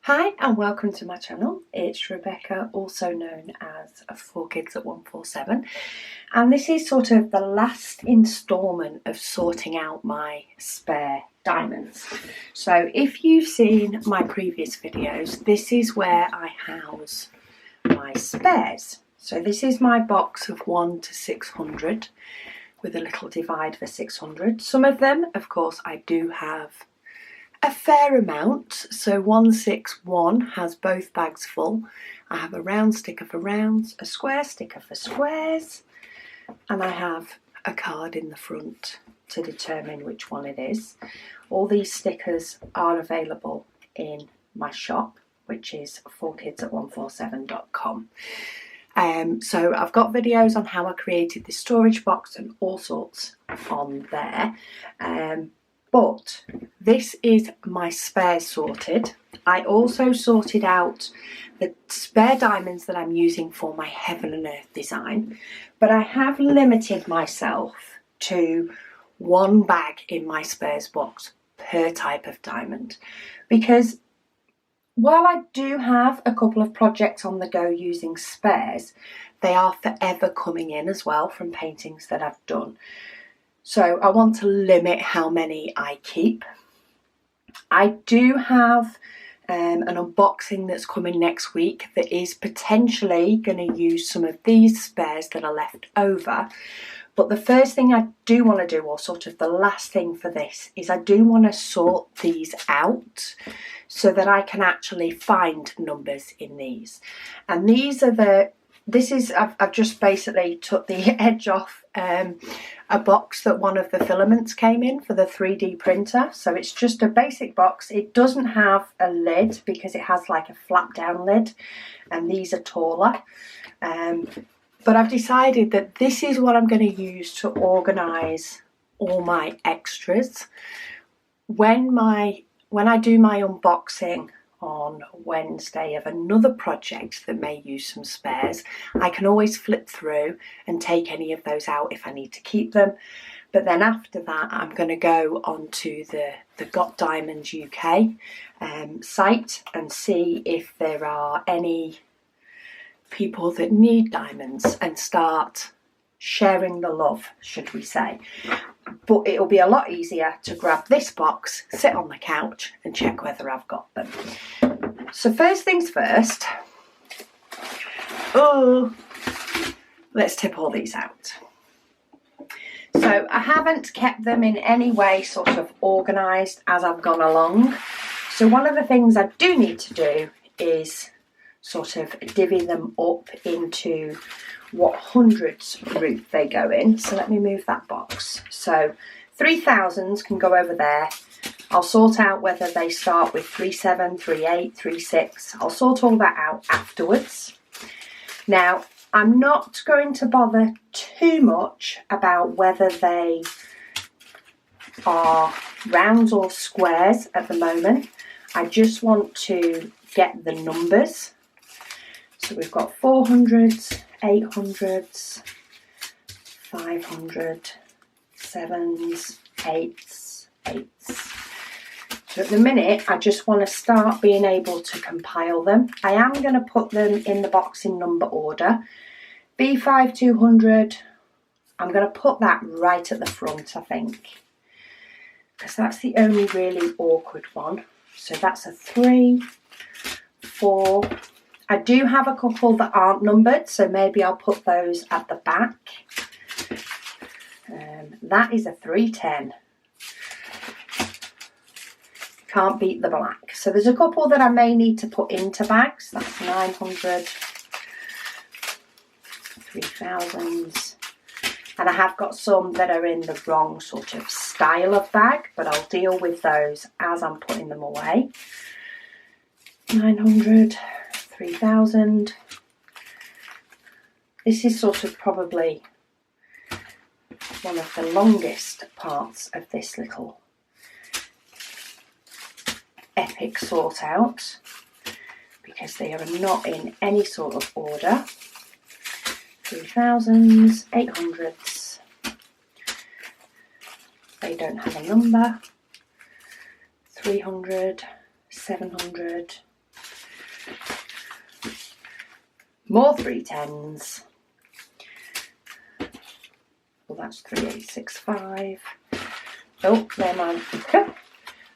Hi and welcome to my channel. It's Rebecca, also known as 4Kids at 147, and this is sort of the last instalment of sorting out my spare diamonds. So if you've seen my previous videos, this is where I house my spares. So this is my box of 1 to 600 with a little divide for 600. Some of them, of course, I do have a fair amount. So 161 has both bags full. I have a round sticker for rounds, a square sticker for squares, and I have a card in the front to determine which one it is. All these stickers are available in my shop, which is 4kids@147.com. So I've got videos on how I created this storage box and all sorts on there. But this is my spares sorted. I also sorted out the spare diamonds that I'm using for my Heaven and Earth design, but I have limited myself to one bag in my spares box per type of diamond, because while I do have a couple of projects on the go using spares, they are forever coming in as well from paintings that I've done. So I want to limit how many I keep. I do have an unboxing that's coming next week that is potentially going to use some of these spares that are left over. But the first thing I do want to do, or sort of the last thing for this, is I do want to sort these out so that I can actually find numbers in these. And these are I've just basically took the edge off a box that one of the filaments came in for the 3D printer. So it's just a basic box. It doesn't have a lid because it has like a flap down lid, and these are taller. But I've decided that this is what I'm going to use to organise all my extras. When I do my unboxing on Wednesday of another project that may use some spares, I can always flip through and take any of those out if I need to keep them. But then after that, I'm going to go onto the Got Diamonds UK site and see if there are any people that need diamonds and start sharing the love, should we say. But it'll be a lot easier to grab this box, sit on the couch and check whether I've got them. So first things first, let's tip all these out. So I haven't kept them in any way sort of organised as I've gone along. So one of the things I do need to do is sort of divvy them up into what hundreds group they go in. So let me move that box. So 3000s can go over there. I'll sort out whether they start with 37, 38, 36. I'll sort all that out afterwards. Now, I'm not going to bother too much about whether they are rounds or squares at the moment. I just want to get the numbers. So we've got 400s, 800s, 500, 7s, 8s, 8s. So at the minute, I just want to start being able to compile them. I am going to put them in the box in number order. B5 200, I'm going to put that right at the front, I think, because that's the only really awkward one. So that's a 3, 4. I do have a couple that aren't numbered, so maybe I'll put those at the back. That is a 310. Can't beat the black. So there's a couple that I may need to put into bags. That's 900, 3000s. And I have got some that are in the wrong sort of style of bag, but I'll deal with those as I'm putting them away. 900. 3000. This is sort of probably one of the longest parts of this little epic sort out, because they are not in any sort of order. 3000s, 800s, they don't have a number. 300, 700, More 310s. Well, that's 3865. Oh, there my.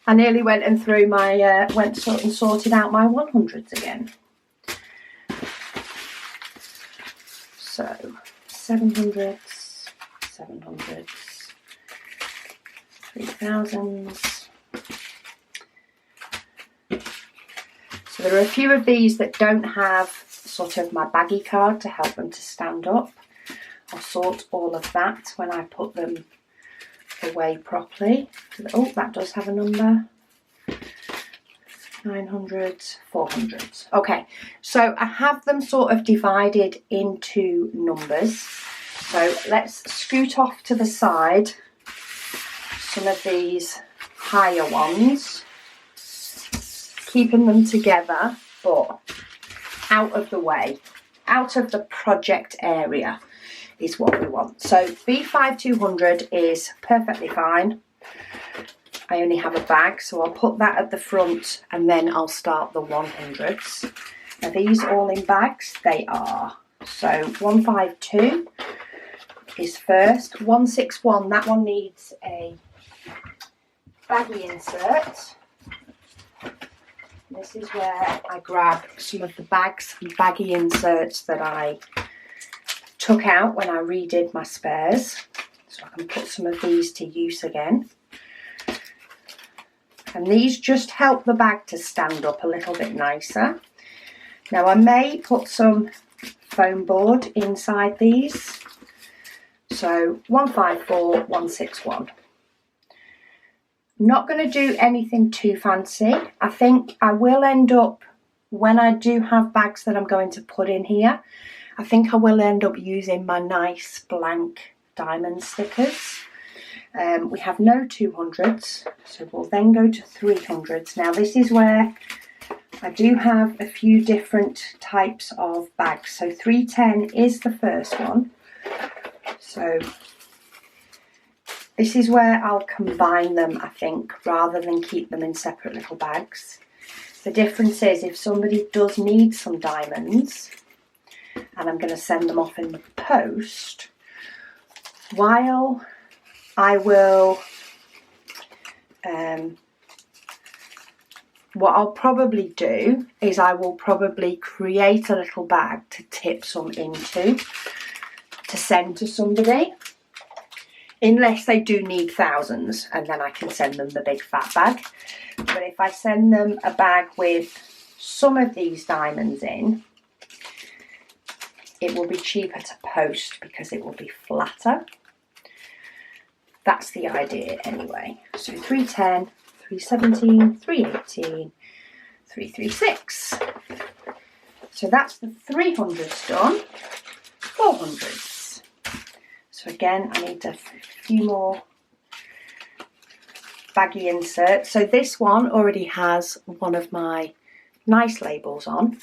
I nearly went and threw my sorted out my 100s again. So 700s, 700s, 3000s. So there are a few of these that don't have sort of my baggy card to help them to stand up. I'll sort all of that when I put them away properly. Oh, that does have a number. 900s, 400s. Okay, so I have them sort of divided into numbers. So let's scoot off to the side some of these higher ones, keeping them together but out of the way, out of the project area is what we want. So B5200 is perfectly fine. I only have a bag, so I'll put that at the front and then I'll start the 100s. Now these all in bags, they are. So 152 is first. 161, that one needs a baggy insert. This is where I grab some of the bags and baggy inserts that I took out when I redid my spares, so I can put some of these to use again. And these just help the bag to stand up a little bit nicer. Now I may put some foam board inside these. So 154, 161. Not going to do anything too fancy. I think I will end up, when I do have bags that I'm going to put in here, I think I will end up using my nice blank diamond stickers. We have no 200s, so we'll then go to 300s. Now this is where I do have a few different types of bags. So 310 is the first one. So this is where I'll combine them, I think, rather than keep them in separate little bags. The difference is if somebody does need some diamonds, and I'm going to send them off in the post, while I will, what I'll probably do is I will probably create a little bag to tip some into, to send to somebody, unless they do need thousands, and then I can send them the big fat bag. But if I send them a bag with some of these diamonds in, it will be cheaper to post because it will be flatter. That's the idea anyway. So 310, 317, 318, 336. So that's the 300s done. 400s. So again, I need a few more baggy inserts. So this one already has one of my nice labels on,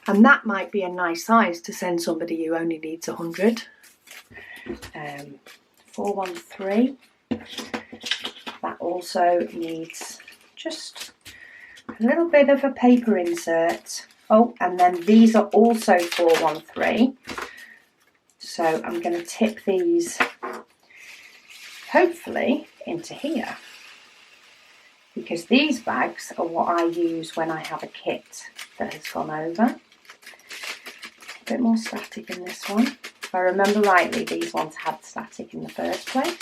and that might be a nice size to send somebody who only needs 100. 413, that also needs just a little bit of a paper insert. Oh, and then these are also 413. So I'm going to tip these hopefully into here, because these bags are what I use when I have a kit that has gone over. A bit more static in this one. If I remember rightly, these ones had static in the first place.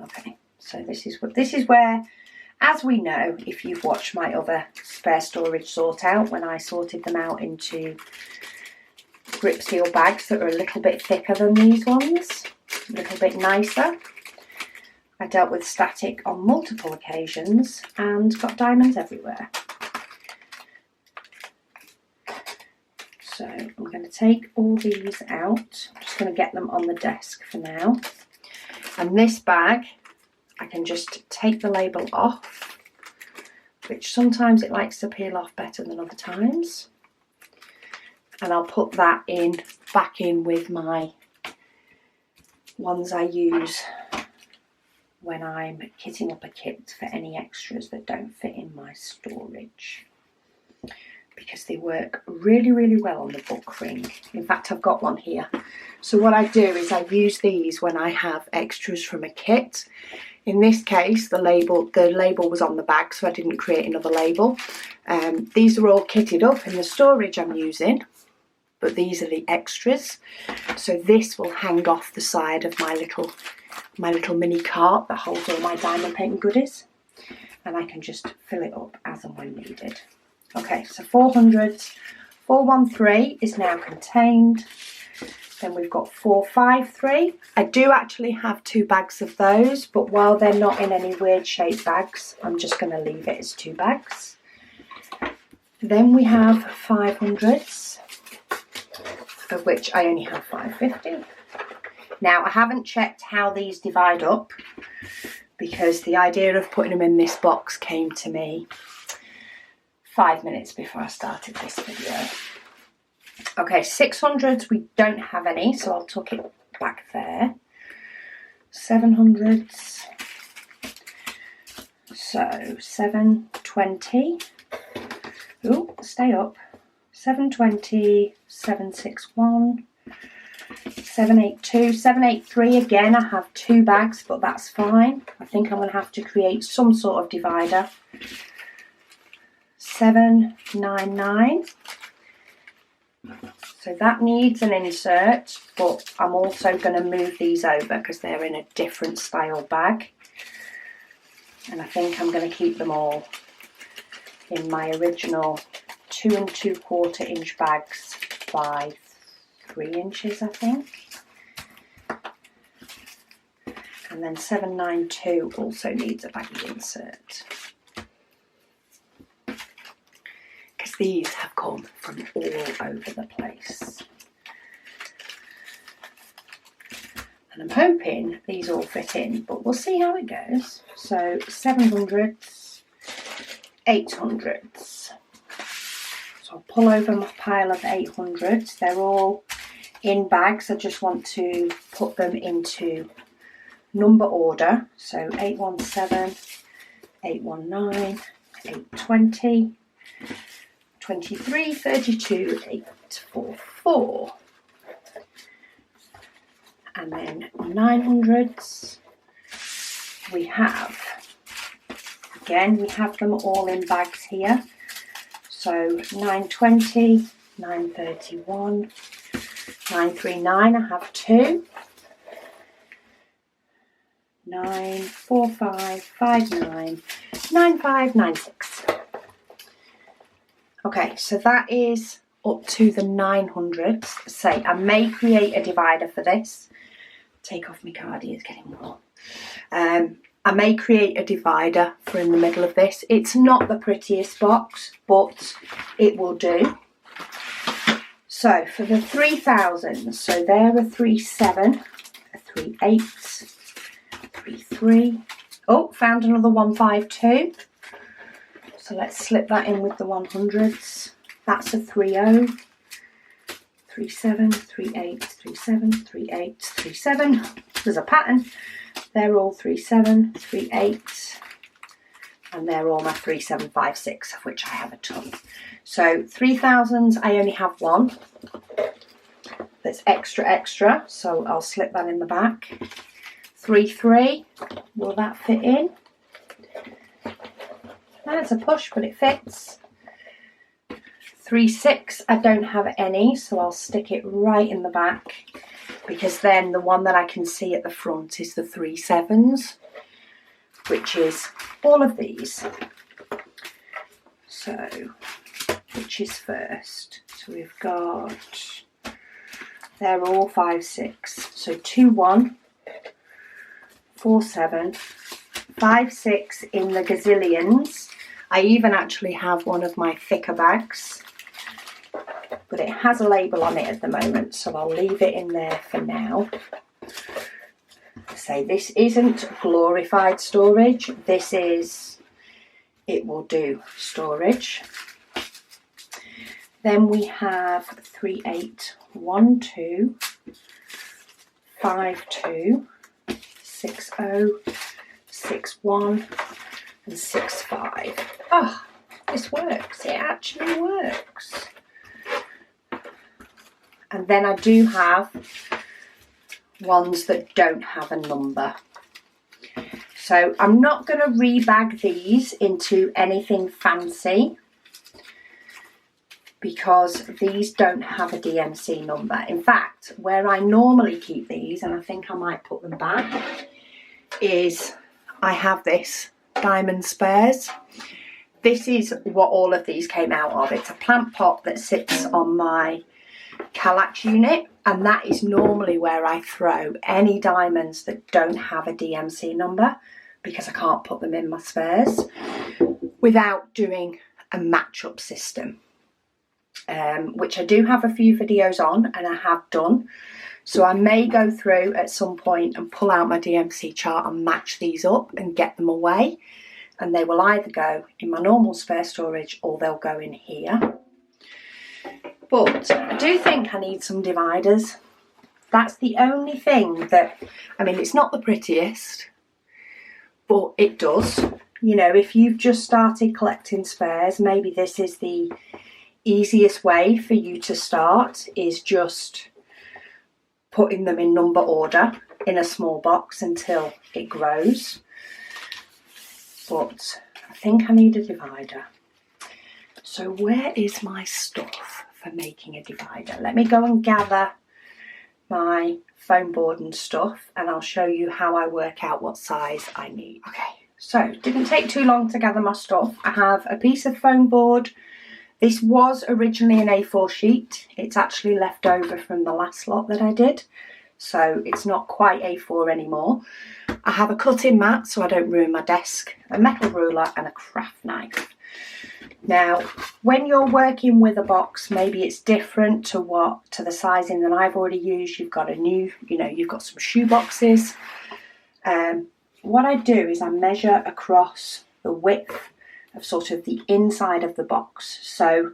Okay, so this is where, as we know, if you've watched my other spare storage sort out, when I sorted them out into grip seal bags that are a little bit thicker than these ones, a little bit nicer. I dealt with static on multiple occasions and got diamonds everywhere. So I'm going to take all these out. I'm just going to get them on the desk for now. And this bag, I can just take the label off, which sometimes it likes to peel off better than other times. And I'll put that back in with my ones I use when I'm kitting up a kit for any extras that don't fit in my storage, because they work really, really well on the book ring. In fact, I've got one here. So what I do is I use these when I have extras from a kit. In this case, the label was on the bag, so I didn't create another label. These are all kitted up in the storage I'm using, but these are the extras. So this will hang off the side of my little mini cart that holds all my diamond painting goodies, and I can just fill it up as and when needed. Okay, so 400s, 413 is now contained. Then we've got 453. I do actually have 2 bags of those, but while they're not in any weird shaped bags, I'm just going to leave it as 2 bags. Then we have 500s, of which I only have 550. Now, I haven't checked how these divide up, because the idea of putting them in this box came to me 5 minutes before I started this video. Okay, 600s, we don't have any, so I'll tuck it back there. 700s, so 720, oh, stay up, 720, 761, 782, 783, again I have 2 bags, but that's fine. I think I'm going to have to create some sort of divider. 799. So that needs an insert, but I'm also going to move these over because they're in a different style bag. And I think I'm going to keep them all in my original 2 2/4 inch bags by 3 inches, I think. And then 792 also needs a baggy insert, because these have come from all over the place. And I'm hoping these all fit in, but we'll see how it goes. So 700s, 800s. So I'll pull over my pile of 800s. They're all in bags. I just want to put them into number order. So 817, 819, 820, 23, 32, 844. And then 900s, we have, again, we have them all in bags here. So 920, 931, 939, I have 2. 945, 59, 9596. Okay, so that is up to the 900s. Say, I may create a divider for this. Take off my cardi, it's getting warm. I may create a divider for in the middle of this. It's not the prettiest box, but it will do. So for the 3000s, so there are 37, a 38, 33. Oh, found another 152. So let's slip that in with the 100s. That's a 30. 37, 38, 37, 38, 37. There's a pattern. They're all 37, 38, and they're all my 3756, of which I have a ton. So 3000s, I only have 1. That's extra, so I'll slip that in the back. 33, will that fit in? That's a push, but it fits. 36, I don't have any, so I'll stick it right in the back, because then the one that I can see at the front is the 37s, which is all of these. So, which is first? So we've got, they're all 5, 6. So 2, 1, 4, 7, 5, 6 in the gazillions. I even actually have one of my thicker bags, but it has a label on it at the moment, so I'll leave it in there for now. So this isn't glorified storage, this is it will do storage. Then we have 3812, 52, 60, 6-1 and 6-5. Oh, this works. It actually works. And then I do have ones that don't have a number. So I'm not going to rebag these into anything fancy because these don't have a DMC number. In fact, where I normally keep these, and I think I might put them back, is I have this diamond spares. This is what all of these came out of. It's a plant pot that sits on my Kallax unit, and that is normally where I throw any diamonds that don't have a DMC number because I can't put them in my spares without doing a match-up system, which I do have a few videos on, and I have done. So I may go through at some point and pull out my DMC chart and match these up and get them away, and they will either go in my normal spare storage or they'll go in here. But I do think I need some dividers. That's the only thing that, I mean, it's not the prettiest, but it does. You know, if you've just started collecting spares, maybe this is the easiest way for you to start, is just putting them in number order in a small box until it grows. But I think I need a divider. So where is my stuff for making a divider? Let me go and gather my foam board and stuff, and I'll show you how I work out what size I need. Okay, so it didn't take too long to gather my stuff. I have a piece of foam board. This was originally an A4 sheet. It's actually left over from the last lot that I did, so it's not quite A4 anymore. I have a cutting mat so I don't ruin my desk, a metal ruler and a craft knife. Now, when you're working with a box, maybe it's different to the sizing that I've already used. You've got a new, you've got some shoe boxes. What I do is I measure across the width of sort of the inside of the box. So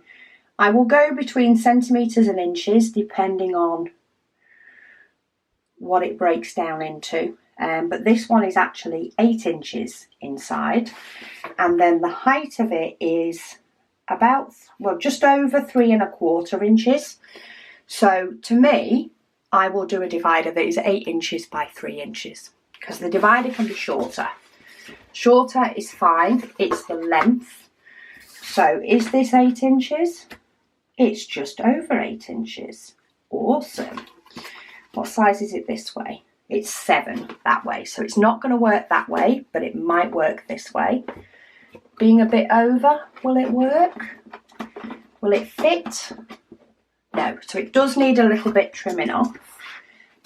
I will go between centimetres and inches depending on what it breaks down into. But this one is actually 8 inches inside, and then the height of it is about, well, just over 3¼ inches. So to me, I will do a divider that is 8 inches by 3 inches, because the divider can be shorter. Shorter is fine, it's the length. So is this 8 inches? It's just over 8 inches. Awesome. What size is it this way? It's 7 that way, so it's not going to work that way, but it might work this way. Being a bit over, will it work? Will it fit? No, so it does need a little bit trimming off.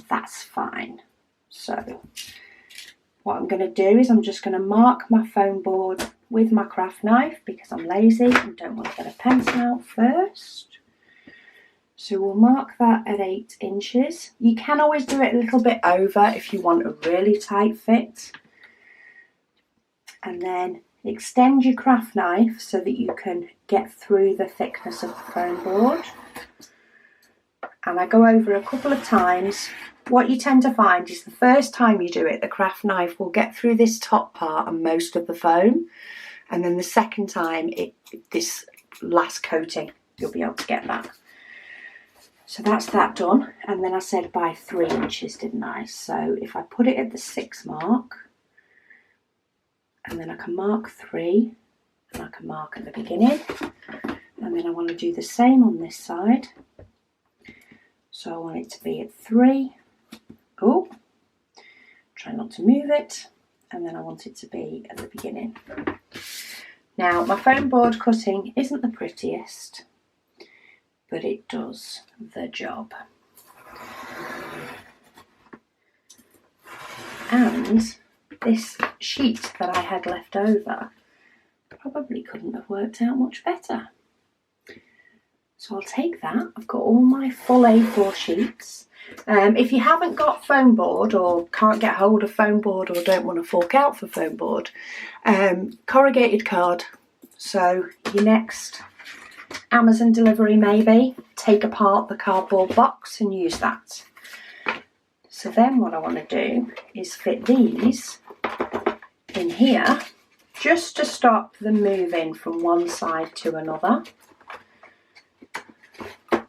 That's fine. So what I'm going to do is I'm just going to mark my foam board with my craft knife because I'm lazy and don't want to get a pencil out first. So we'll mark that at 8 inches. You can always do it a little bit over if you want a really tight fit. And then extend your craft knife so that you can get through the thickness of the foam board. And I go over a couple of times. What you tend to find is the first time you do it, the craft knife will get through this top part and most of the foam. And then the second time, this last coating, you'll be able to get that. So that's that done, and then I said by 3 inches, didn't I? So if I put it at the 6 mark, and then I can mark 3, and I can mark at the beginning, and then I want to do the same on this side. So I want it to be at 3. Oh, try not to move it, and then I want it to be at the beginning. Now, my foam board cutting isn't the prettiest, but it does the job. And this sheet that I had left over probably couldn't have worked out much better. So I'll take that. I've got all my full A4 sheets. If you haven't got foam board or can't get hold of foam board or don't want to fork out for foam board, corrugated card. So your next Amazon delivery maybe, take apart the cardboard box and use that. So then what I want to do is fit these in here just to stop them moving from one side to another.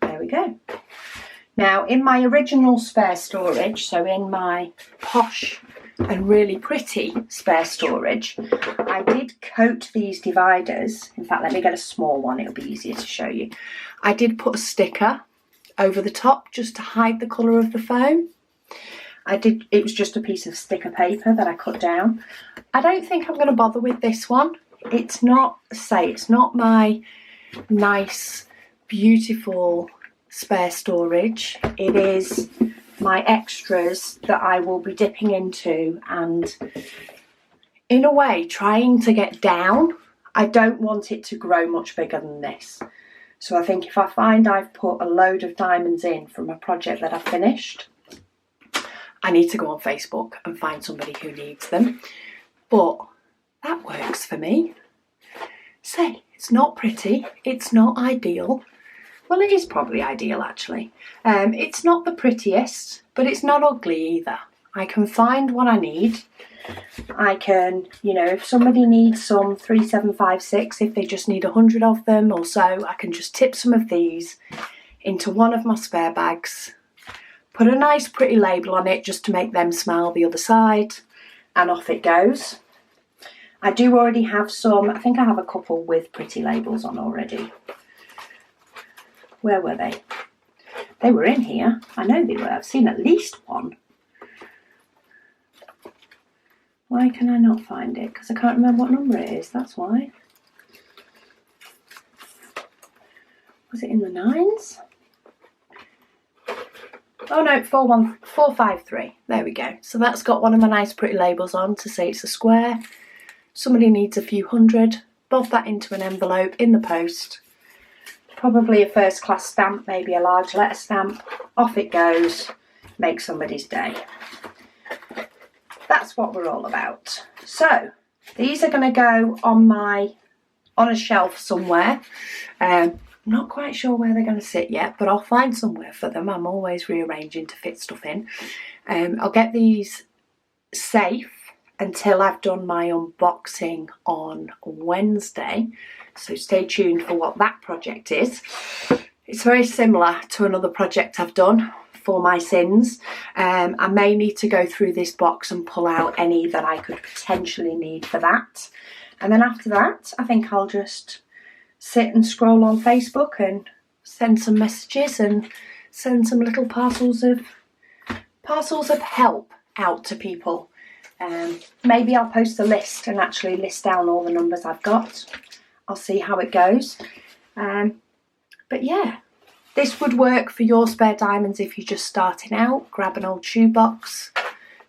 There we go. Now in my original spare storage, so in my posh and really pretty spare storage, I did coat these dividers. In fact, let me get a small one, it'll be easier to show you. I did put a sticker over the top just to hide the colour of the foam. It was just a piece of sticker paper that I cut down. I don't think I'm going to bother with this one. It's not my nice, beautiful spare storage. It is my extras that I will be dipping into and in a way trying to get down. I don't want it to grow much bigger than this. So I think if I find I've put a load of diamonds in from a project that I've finished, I need to go on Facebook and find somebody who needs them. But that works for me. Say, it's not pretty, it's not ideal. Well, it is probably ideal actually. It's not the prettiest, but it's not ugly either. I can find what I need. I can, you know, if somebody needs some 3756, if they just need 100 of them or so, I can just tip some of these into one of my spare bags, put a nice pretty label on it just to make them smile the other side, and off it goes. I do already have some, I think I have a couple with pretty labels on already. Where were they? They were in here. I know they were. I've seen at least one. Why can I not find it? Because I can't remember what number it is. That's why. Was it in the 9s? Oh no, 453. There we go. So that's got one of my nice pretty labels on to say it's a square. Somebody needs a few hundred. Bob that into an envelope in the post. Probably a first class stamp, maybe a large letter stamp. Off it goes. Make somebody's day. That's what we're all about. So these are going to go on a shelf somewhere. Not quite sure where they're going to sit yet, but I'll find somewhere for them. I'm always rearranging to fit stuff in. I'll get these safe until I've done my unboxing on Wednesday. So stay tuned for what that project is. It's very similar to another project I've done for my sins. I may need to go through this box and pull out any that I could potentially need for that. And then after that, I think I'll just sit and scroll on Facebook and send some messages and send some little parcels of help out to people. Maybe I'll post a list and actually list down all the numbers I've got. I'll see how it goes. But yeah, this would work for your spare diamonds if you're just starting out. Grab an old shoebox,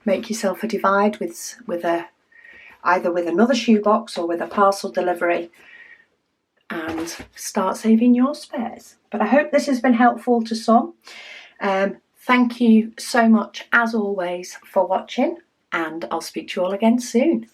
make yourself a divide either with another shoebox or with a parcel delivery, and start saving your spares. But I hope this has been helpful to some. Thank you so much as always for watching, and I'll speak to you all again soon.